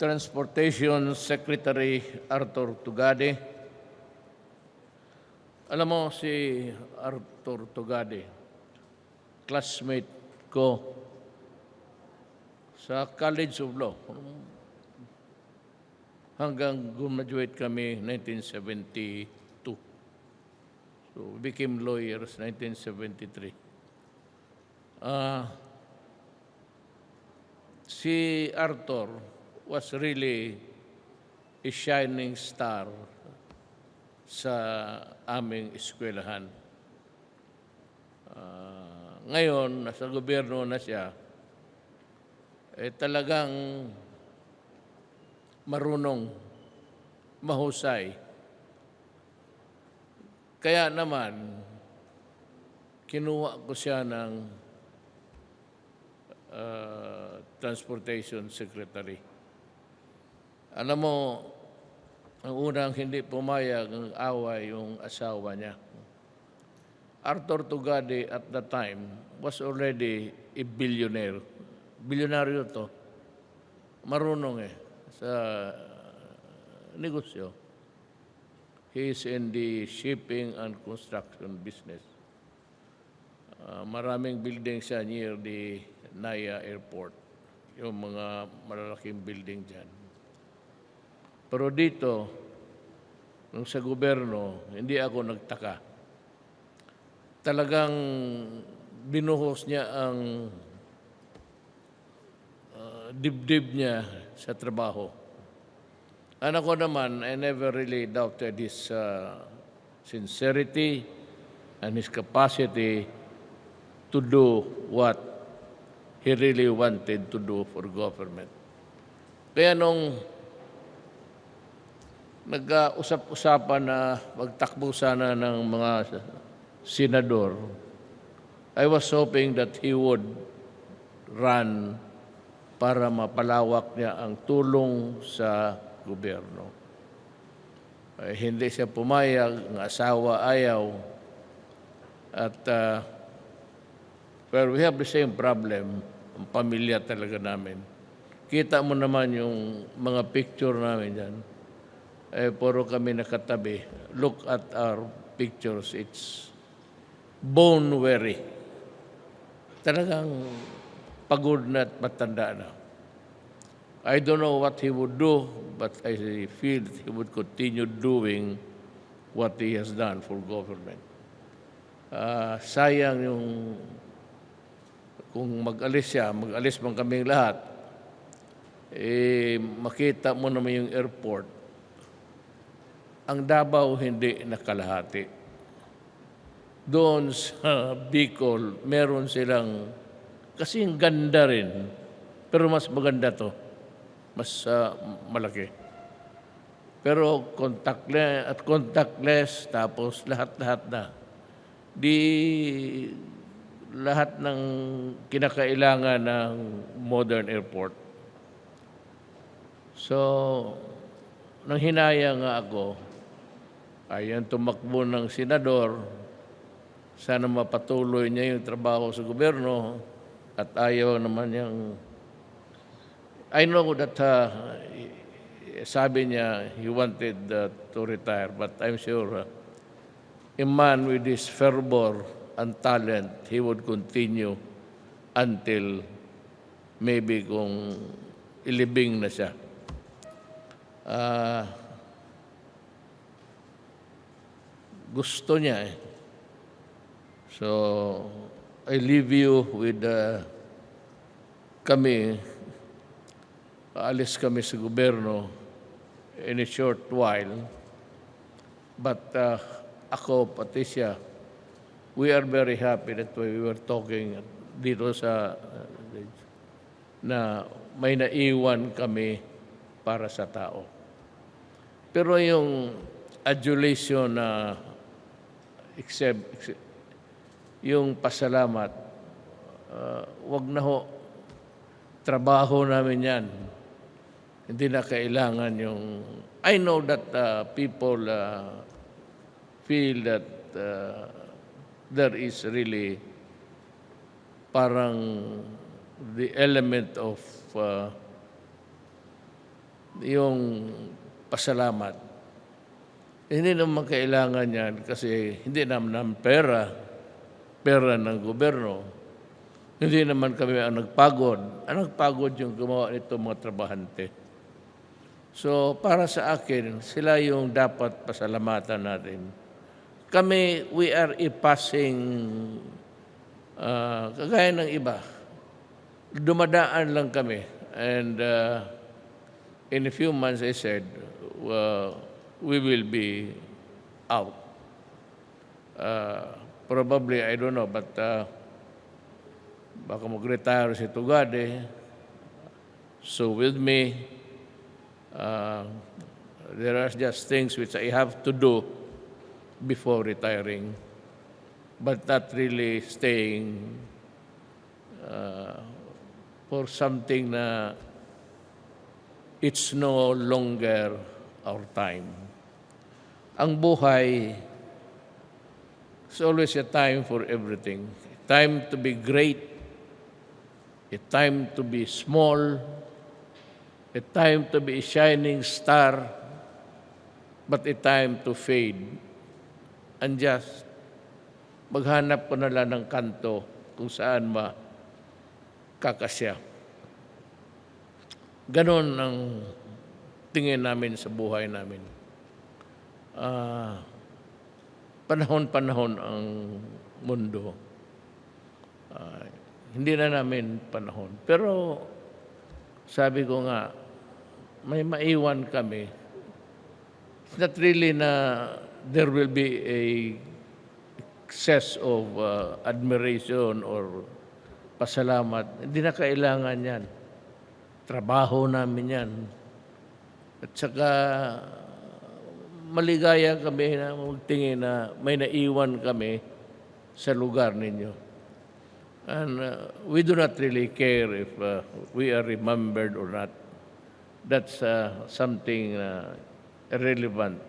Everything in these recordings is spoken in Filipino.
Transportation Secretary Arthur Tugade. Alam mo si Arthur Tugade, classmate ko sa College of Law. Hanggang graduate kami 1972. So we became lawyers 1973. Si Arthur was really a shining star sa aming eskwelahan. Ngayon, nasa gobyerno na siya, talagang marunong, mahusay. Kaya naman, kinuha ko siya ng Transportation Secretary. Alam mo, ang unang hindi pumayag ng away yung asawa niya. Arthur Tugade at that time was already a billionaire. Bilyonaryo to. Marunong sa negosyo. He is in the shipping and construction business. Maraming building siya near the Naya Airport. Yung mga malalaking building dyan. Pero dito, nung sa gobyerno, hindi ako nagtaka. Talagang binuhos niya ang dibdib niya sa trabaho. And ako naman, I never really doubted his sincerity and his capacity to do what he really wanted to do for government. Kaya nung nag-usap-usapan na magtakbo sana ng mga senador, I was hoping that he would run para mapalawak niya ang tulong sa gobyerno. Hindi siya pumayag, ang asawa ayaw. At well, we have the same problem, ang pamilya talaga namin. Kita mo naman yung mga picture namin dyan. Puro kami nakatabi. Look at our pictures. It's bone-weary. Talagang pagod na at matanda na. I don't know what he would do, but I feel he would continue doing what he has done for government. Sayang yung kung mag-alis siya, mag-alis man kaming lahat, makita mo naman yung airport. Ang Davao hindi nakalahati. Doon sa Bicol, meron silang, kasi ang ganda rin, pero mas maganda to, mas malaki. Pero contactless, tapos lahat-lahat na. Lahat ng kinakailangan ng modern airport. So, nang hinaya nga ako, ayan tumakbo ng senador, sana mapatuloy niya yung trabaho sa gobyerno at ayaw naman niyang... I know that sabi niya he wanted to retire, but I'm sure a man with his fervor and talent, he would continue until maybe kung ilibing na siya. Gusto niya So, I leave you with kami, aalis kami sa gobyerno in a short while. But ako, pati siya, we are very happy that we were talking dito sa na may naiwan kami para sa tao. Pero yung adulation na yung pasalamat, wag na ho. Trabaho namin yan. Hindi na kailangan yung... I know that people feel that there is really parang the element of yung pasalamat. Hindi naman kailangan yan kasi hindi naman pera ng gobyerno. Hindi naman kami ang nagpagod. Ang nagpagod yung gumawa nito mga trabahante. So para sa akin, sila yung dapat pasalamatan natin. Kami, we are passing kagaya ng iba. Dumadaan lang kami. And in a few months, I said, we will be out. Probably, I don't know, but baka mag-retire si Tugade. So with me, there are just things which I have to do before retiring, but not really staying for something na it's no longer our time. Ang buhay is always a time for everything. A time to be great, a time to be small, a time to be a shining star, but a time to fade. And just maghanap ko na lang ng kanto kung saan kakasya. Ganon ang tingin namin sa buhay namin. Panahon-panahon ang mundo. Hindi na namin panahon. Pero sabi ko nga, may maiwan kami. It's not really na there will be a excess of admiration or pasalamat. Hindi na kailangan yan. Trabaho namin yan. At saka maligaya kami na magtingin na may naiwan kami sa lugar ninyo. And we do not really care if we are remembered or not. That's something irrelevant.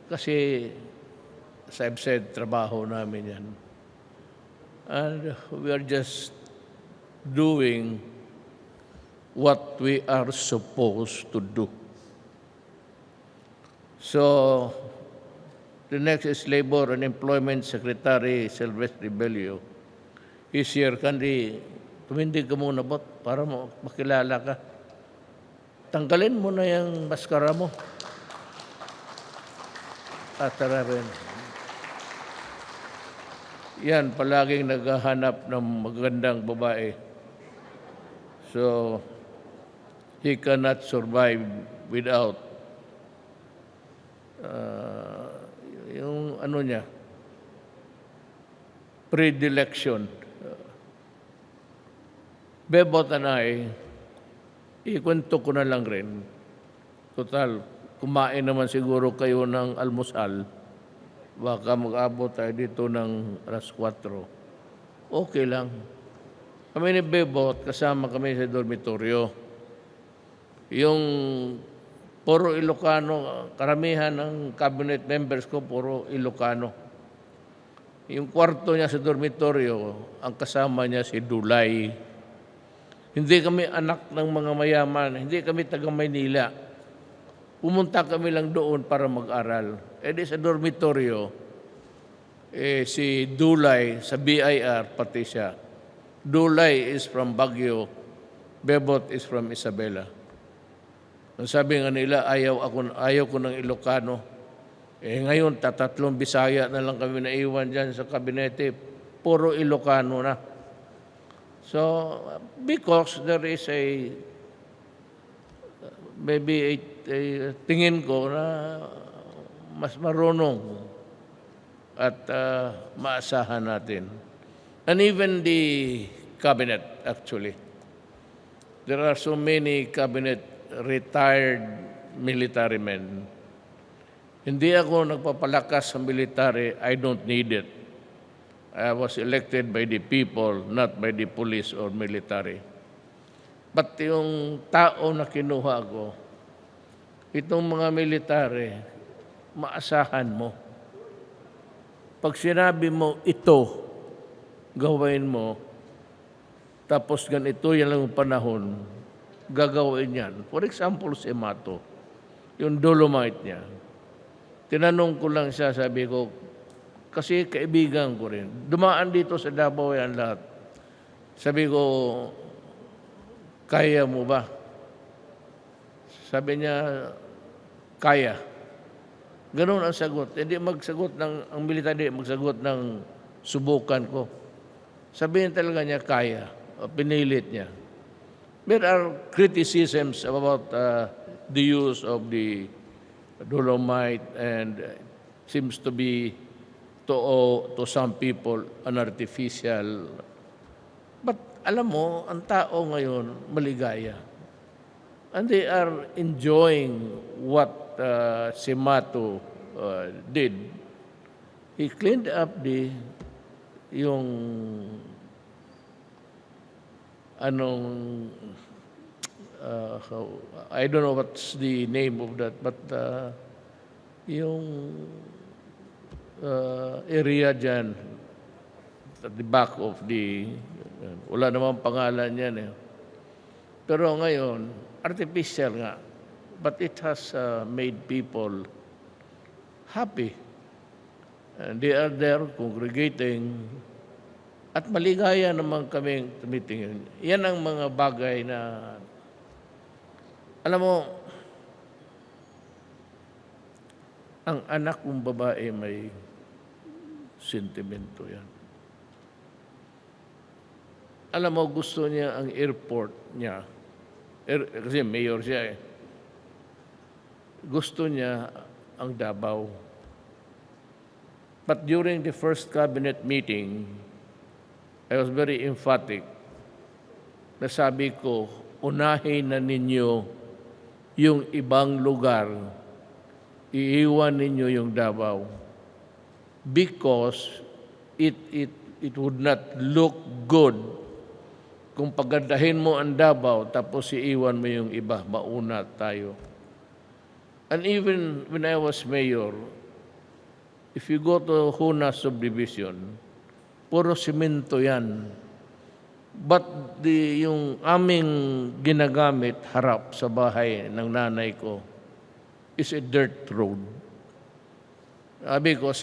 Kasi, as I've said, trabaho namin yan. And we are just doing what we are supposed to do. So, the next is Labor and Employment Secretary Silvestre Bello. He's here. Kandi, tumindig ka muna, bot, para makilala ka. Tanggalin mo na yung maskara mo. Tara rin. Yan, palaging naghahanap ng magandang babae. So, he cannot survive without yung ano niya, predilection. Bebot and I, ikwento ko na lang rin. Total, kumain naman siguro kayo ng almusal. Baka mag-abot tayo dito ng alas 4. Okay lang. Kami ni Bebot, kasama kami sa dormitoryo. Yung puro Ilocano, karamihan ng cabinet members ko, puro Ilocano. Yung kwarto niya sa dormitoryo, ang kasama niya si Dulay. Hindi kami anak ng mga mayaman, hindi kami taga Maynila. Pumunta kami lang doon para mag-aral. Di sa dormitoryo, si Dulay sa BIR, pati siya. Dulay is from Baguio, Bebot is from Isabela. Sabi nga nila, ayaw ko ng Ilocano. Ngayon, tatlong Bisaya na lang kami naiwan dyan sa kabinete. Puro Ilocano na. So, because there is maybe a tingin ko na mas marunong at maasahan natin. And even the cabinet, actually. There are so many cabinet retired military men. Hindi ako nagpapalakas sa military. I don't need it. I was elected by the people, not by the police or military. But yung tao na kinuha ko, itong mga military, maasahan mo. Pag sinabi mo, ito, gawin mo, tapos ganito yan lang ang panahon, gagawin yan. For example, si Mato, yung dolomite niya. Tinanong ko lang siya, sabi ko, kasi kaibigan ko rin. Dumaan dito sa Davao yan lahat. Sabi ko, kaya mo ba? Sabi niya, kaya. Ganun ang sagot. Hindi magsagot ang military, magsagot ng subukan ko. Sabihin talaga niya, kaya. O pinilit niya. There are criticisms about the use of the dolomite and seems to be to some people an artificial. But alam mo, ang tao ngayon maligaya. And they are enjoying what si Mato did. He cleaned up yung I don't know what's the name of that, but yung area dyan at the back of wala namang pangalan yan eh. Pero ngayon, artificial nga, but it has made people happy. And they are there congregating. At maligaya naman kaming tumitingin. Yan ang mga bagay na, alam mo, ang anak kong babae may sentimento yan. Alam mo, gusto niya ang airport niya. Kasi mayor siya eh. Gusto niya ang Davao. But during the first cabinet meeting, I was very emphatic na sabi ko, unahin na ninyo yung ibang lugar, iiwan ninyo yung Davao because it would not look good kung pagandahin mo ang Davao tapos iiwan mo yung iba, mauna tayo. And even when I was mayor, if you go to Huna subdivision, puro simento yan. But yung aming ginagamit harap sa bahay ng nanay ko is a dirt road. Sabi ko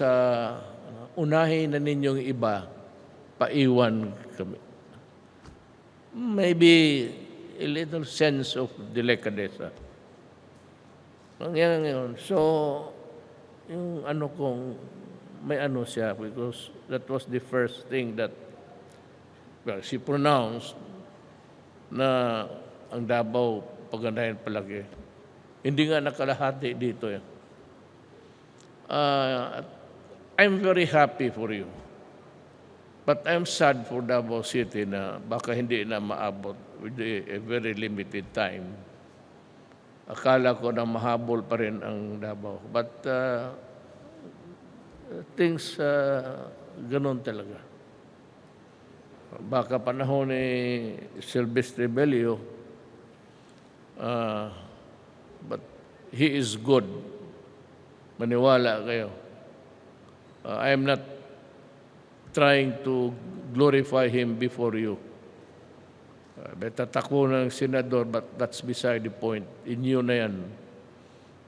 unahin na ninyong iba, paiwan kami. Maybe a little sense of delicadeza. Nangyayari ngayon. So, yung may siya because that was the first thing that she pronounced na ang Davao pagandahin palagi. Hindi nga nakalahati dito. I'm very happy for you. But I'm sad for Davao City na baka hindi na maabot with a very limited time. Akala ko na mahabol pa rin ang Davao. But things ganon talaga. Baka panahon ni Silvestre Bello, but he is good. Maniwala kayo. I am not trying to glorify him before you. Tatakbo ng senador, but that's beside the point. Inyo na yan.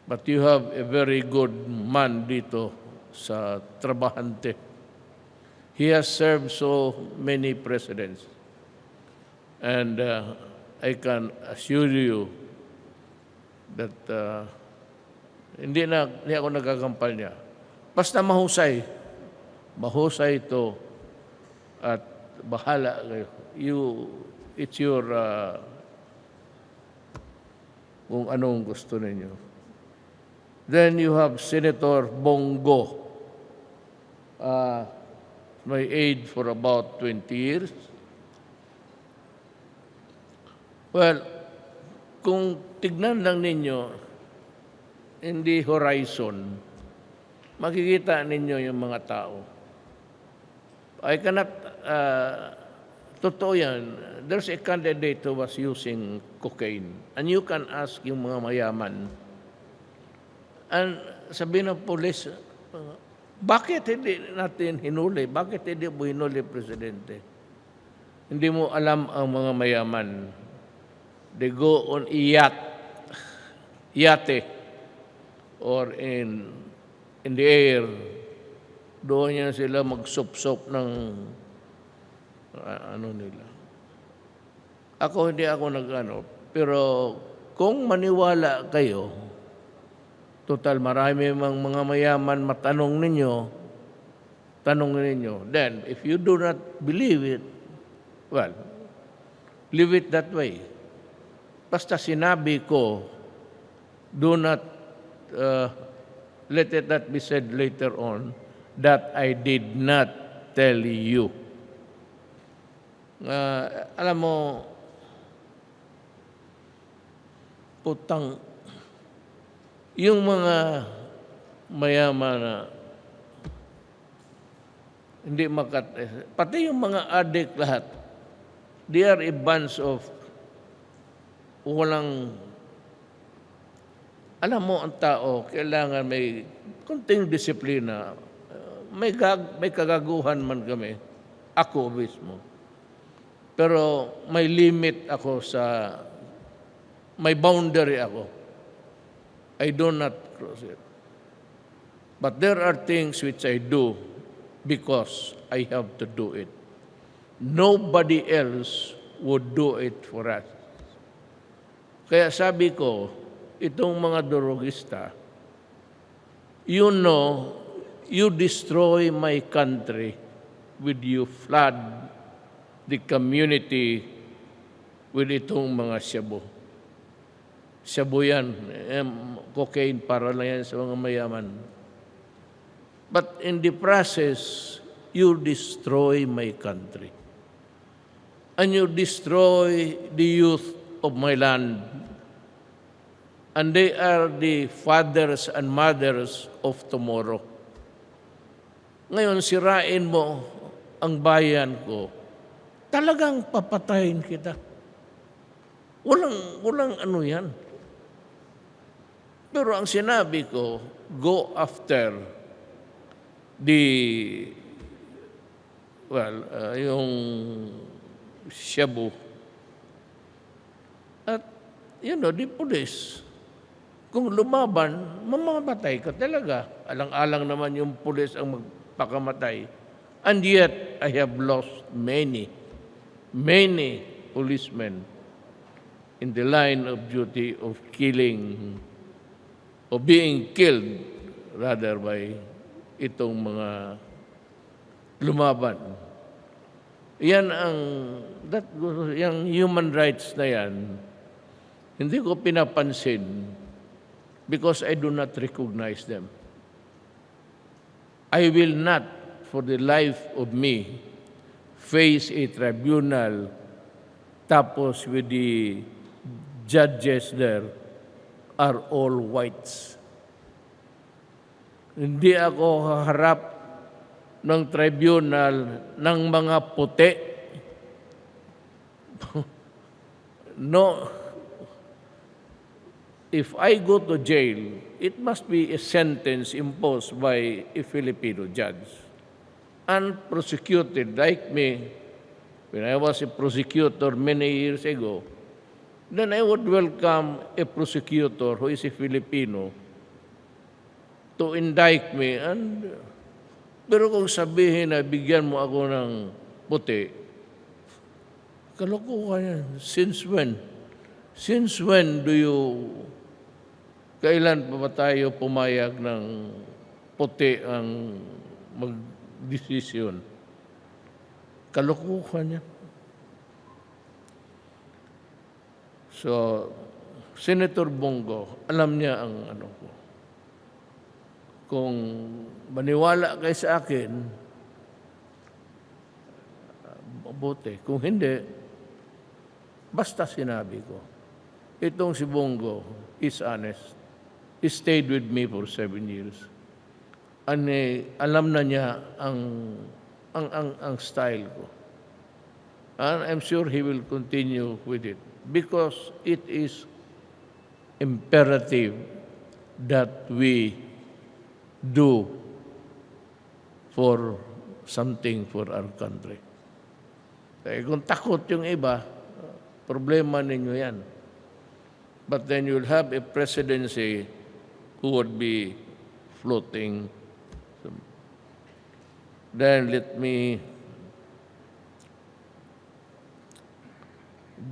But you have a very good man dito sa trabahante. He has served so many presidents. And I can assure you that hindi ako nagagampal niya. Basta mahusay. Mahusay ito at bahala kayo. It's your kung anong gusto ninyo. Then you have Senator Bongo. My aide for about 20 years. Well, kung tignan lang ninyo, hindi horizon, makikita ninyo yung mga tao. I cannot, totoo yan, there's a candidate who was using cocaine. And you can ask yung mga mayaman. And sabi ng polis, bakit hindi natin hinuli? Bakit hindi mo hinuli, Presidente? Hindi mo alam ang mga mayaman. They go on yate, or in the air. Doon yan sila magsop-sop ng ano nila. Hindi ako pero kung maniwala kayo, total marami mang mga mayaman tanong ninyo. Then, if you do not believe it, well, leave it that way. Basta sinabi ko, do not, let it not be said later on that I did not tell you. Alam mo, yung mga mayaman na hindi pati yung mga addict lahat, they are a bunch of alam mo, ang tao, kailangan may konting disiplina. May kagaguhan man kami, ako mismo. Pero may limit ako may boundary ako. I do not cross it. But there are things which I do because I have to do it. Nobody else would do it for us. Kaya sabi ko, itong mga durugista, you destroy my country with you flood the community with itong mga shabu. Shabu yan, cocaine para lang yan sa mga mayaman. But in the process, you destroy my country. And you destroy the youth of my land. And they are the fathers and mothers of tomorrow. Ngayon, sirain mo ang bayan ko, talagang papatayin kita. Walang ano yan. Pero ang sinabi ko, go after yung shabu. At, the police. Kung lumaban, mamamatay ka talaga. Alang-alang naman yung pulis ang magpakamatay. And yet, I have lost many policemen in the line of duty of being killed, rather, by itong mga lumaban. Yung human rights na yan, hindi ko pinapansin because I do not recognize them. I will not, for the life of me, face a tribunal tapos with the judges there are all whites. Hindi ako haharap ng tribunal ng mga puti. No. If I go to jail, it must be a sentence imposed by a Filipino judge. And prosecuted, like me, when I was a prosecutor many years ago, then I would welcome a prosecutor who is a Filipino to indict me. Pero kung sabihin na bigyan mo ako ng puti, kalokohan yan. Since when? Since when kailan pa ba tayo pumayag ng puti ang mag-desisyon? Kalokohan yan. So, Senator Bongo, alam niya ang ko. Kung maniwala kayo sa akin, mabuti. Kung hindi, basta sinabi ko. Itong si Bongo is honest. He stayed with me for 7 years. And alam na niya ang style ko. And I'm sure he will continue with it because it is imperative that we do for something for our country. Kaya kung takot yung iba, problema ninyo yan. But then you'll have a presidency who would be floating. Then let me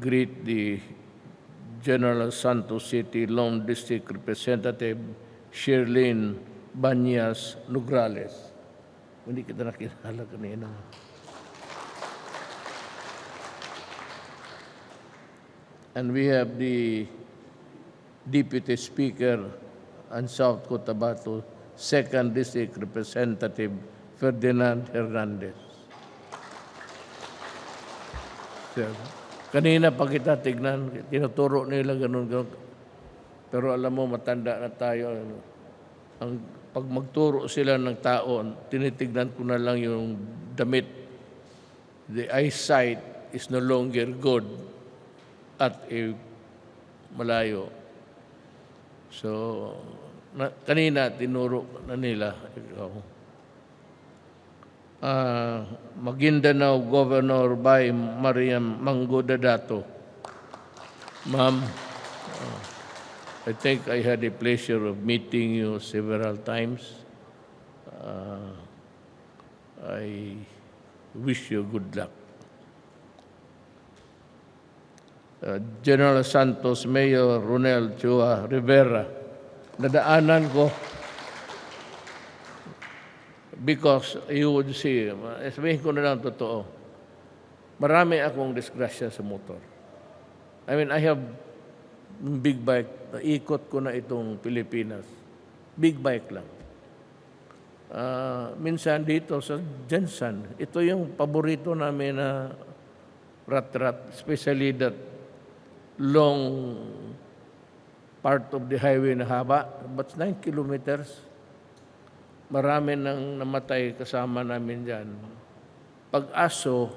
greet the General Santos City Lone District Representative Shirlene Banyas Nograles. Hindi kita nakilala kanina. And we have the Deputy Speaker and South Cotabato 2nd District Representative Ferdinand Hernandez. Sir, kanina pa kita tignan, tinuturo nila ganun. Pero alam mo, matanda na tayo. Pag magturo sila ng tao, tinitignan ko na lang yung damit. The eyesight is no longer good at malayo. So, kanina tinuro na nila. Maguindanao Governor by Mariam Mangudadato. Ma'am, I think I had the pleasure of meeting you several times. I wish you good luck. General Santos Mayor Ronel Chua Rivera, nadaanan ko because you would see, sabihin ko na lang totoo, marami akong disgrasya sa motor. I mean, I have big bike, ikot ko na itong Pilipinas. Big bike lang. Minsan dito sa Jensen, ito yung paborito namin na rat-rat, especially that long part of the highway na haba, but 9 kilometers. Marami nang namatay kasama namin dyan. Pag-aso,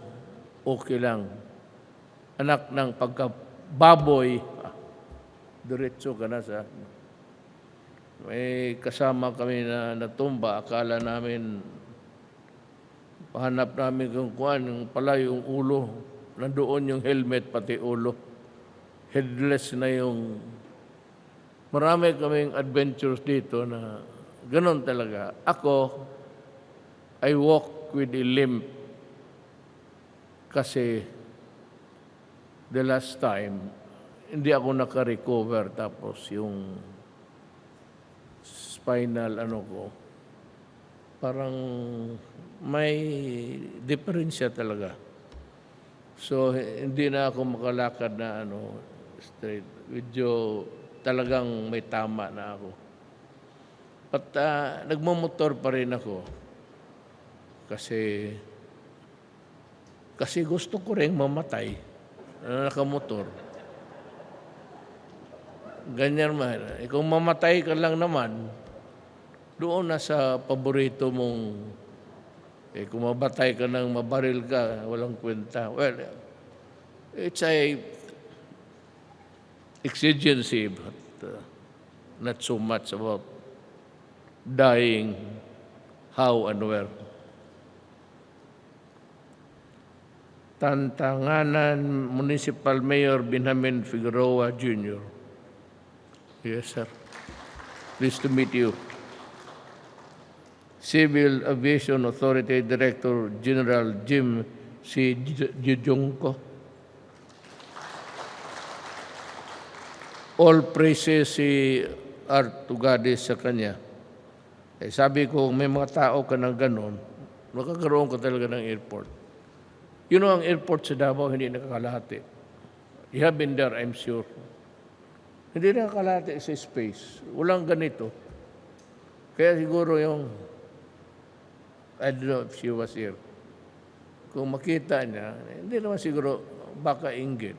okay lang. Anak ng pagkababoy, diretso ka na sa... May kasama kami na natumba, akala namin, pahanap namin kung kuhan, yung pala yung ulo, nandoon yung helmet, pati ulo. Headless na yung... Marami kaming adventures dito na ganon talaga. Ako, I walk with a limp kasi the last time, hindi ako naka-recover tapos yung spinal ko, parang may diferensya talaga. So, hindi na ako makalakad na straight. Medyo talagang may tama na ako. At nagmamotor pa rin ako kasi gusto ko rin mamatay na nakamotor. Ganyan man. Kung mamatay ka lang naman, doon na sa paborito mong, kung mabatay ka nang mabaril ka, walang kwenta. Well, it's a exigency, but not so much about dying, how and where. Tantanganan Municipal Mayor Benjamin Figueroa Jr. Yes, sir. Pleased to meet you. Civil Aviation Authority Director General Jim C. Jujungko. All praises si Art Tugadis sa kanya. Sabi ko, may mga tao ka ng ganon, makakaroon ka talaga ng airport. You know, ang airport sa Davao, hindi nakakalahati. You have been there, I'm sure. Hindi nakakalahati sa space. Walang ganito. Kaya siguro yung, I don't know if she was here, kung makita niya, hindi naman siguro baka inggit.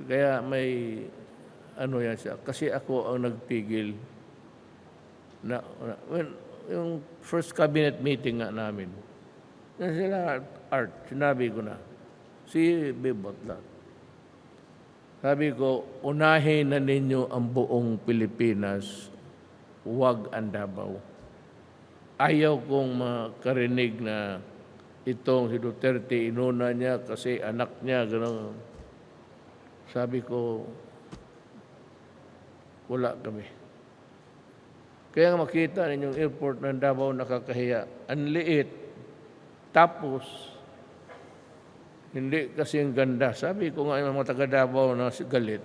Kaya may, yan siya. Kasi ako ang nagpigil na yung first cabinet meeting nga namin, yan sila, Art, sinabi ko na, si Bibot lang. Sabi ko, unahin na ninyo ang buong Pilipinas, huwag ang Davao. Ayaw kong makarinig na itong si Duterte, inuna niya kasi anak niya, gano'n. Sabi ko, Wala kami. Kaya makita ninyong airport ng Davao nakakahiya. Ang liit. Tapos, hindi kasing ganda. Sabi ko nga yung mga taga Davao na galit.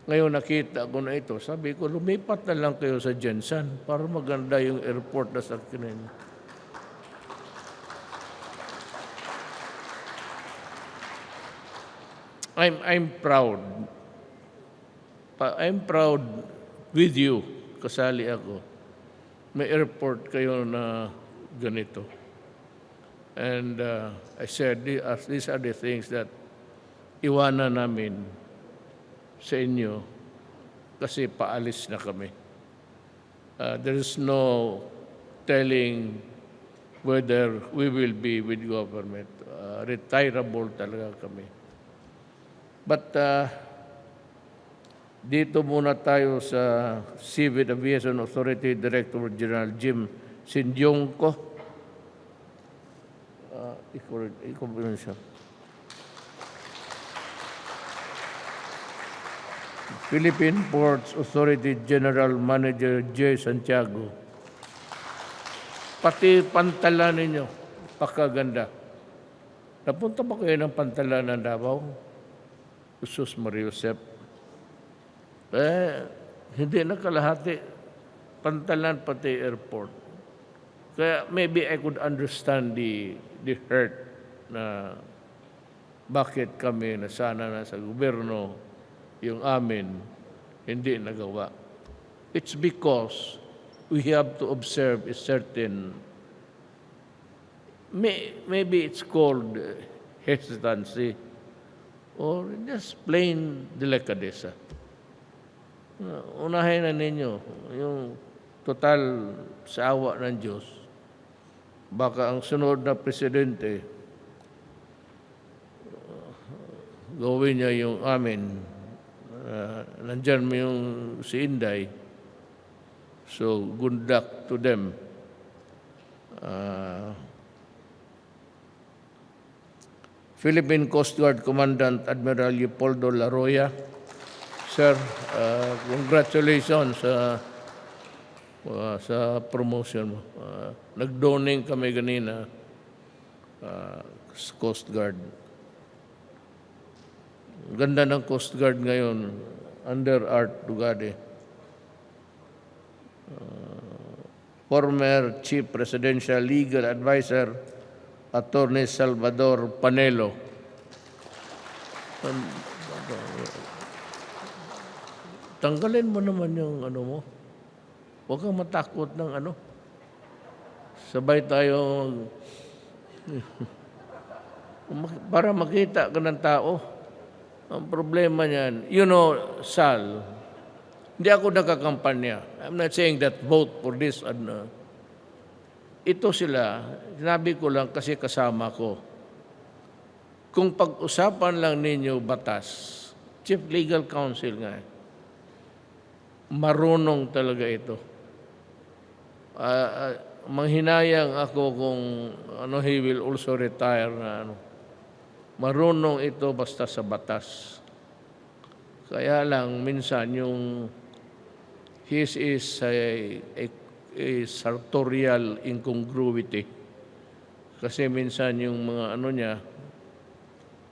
Ngayon nakita ko na ito. Sabi ko, lumipat na lang kayo sa Jensen para maganda yung airport na sa kinin. I'm proud. I'm proud with you. Kasali ako. May airport kayo na ganito. And I said, these are the things that iwanan namin sa inyo kasi paalis na kami. There is no telling whether we will be with government. Retirable talaga kami. But dito muna tayo sa Civil Aviation Authority Director General Jim Sindyongko. Ikaw siya. Philippine Ports Authority General Manager J. Santiago. Pati pantalan ninyo, pakaganda. Napunta ba kayo ng pantalan ng Davao? Jesus Mariusep. Hindi na kalahati. Pantalan pati airport. Kaya maybe I could understand the hurt na bakit kami na sana na sa gobyerno yung amin hindi nagawa. It's because we have to observe a certain, maybe it's called hesitancy or just plain delicadeza. Unahin na ninyo yung total sa awa ng Diyos. Baka ang sunod na presidente, gawin niya yung amin. Nandyan mo yung si Inday. So, good luck to them. Philippine Coast Guard Commandant Admiral Leopoldo Laroya. Sir, congratulations sa promotion mo. Nag-doning kami ganina sa Coast Guard. Ganda ng Coast Guard ngayon under Art Dugade. Former Chief Presidential Legal Advisor Attorney Salvador Panelo. Tanggalin mo naman yung ano mo. Huwag kang matakot ng ano. Sabay tayo para makita ka ng tao. Ang problema niyan, you know, Sal, hindi ako nakakampanya. I'm not saying that vote for this. Ito sila, sinabi ko lang kasi kasama ko. Kung pag-usapan lang ninyo batas, Chief Legal Counsel nga, marunong talaga ito. Manghinayang ako kung he will also retire na marunong ito basta sa batas. Kaya lang minsan yung his is a sartorial incongruity. Kasi minsan yung mga niya,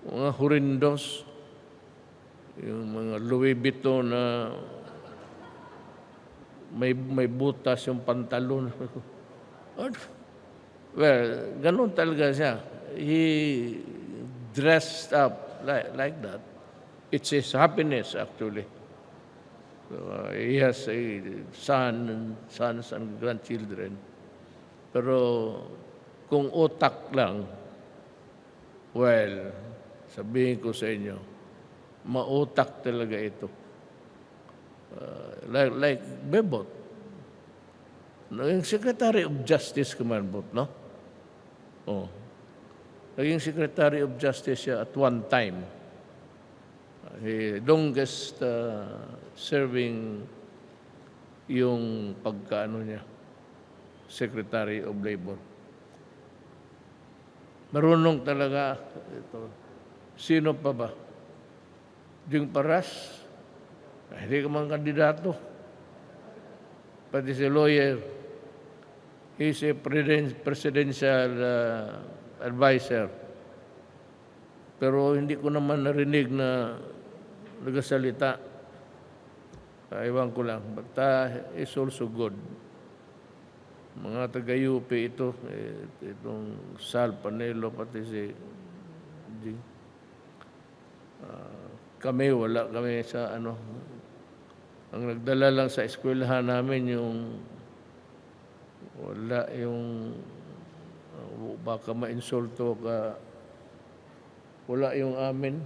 mga hurindos, yung mga Louis Vuitton na may butas yung pantalon. Well, ganun talaga siya. He dressed up like that. It's his happiness, actually. So, he has a sons and grandchildren. Pero kung utak lang, well, sabihin ko sa inyo, mautak talaga ito. Like Bebot. Naging Secretary of Justice Kumanbot, no? Oh. Naging Secretary of Justice siya at one time. Longest serving yung pagkaano niya, Secretary of Labor. Marunong talaga ito. Sino pa ba? Ding Paras? Hindi ka man kandidato. pati si lawyer. He's a presidential advisor. Pero hindi ko naman narinig na nagasalita. Ewan ko lang. But is also good. Mga taga-UP ito, itong Sal Panelo, pati si G. Kami, wala kami sa ano. Ang nagdala lang sa eskwelahan namin yung wala yung baka ma-insulto ka. Wala yung amin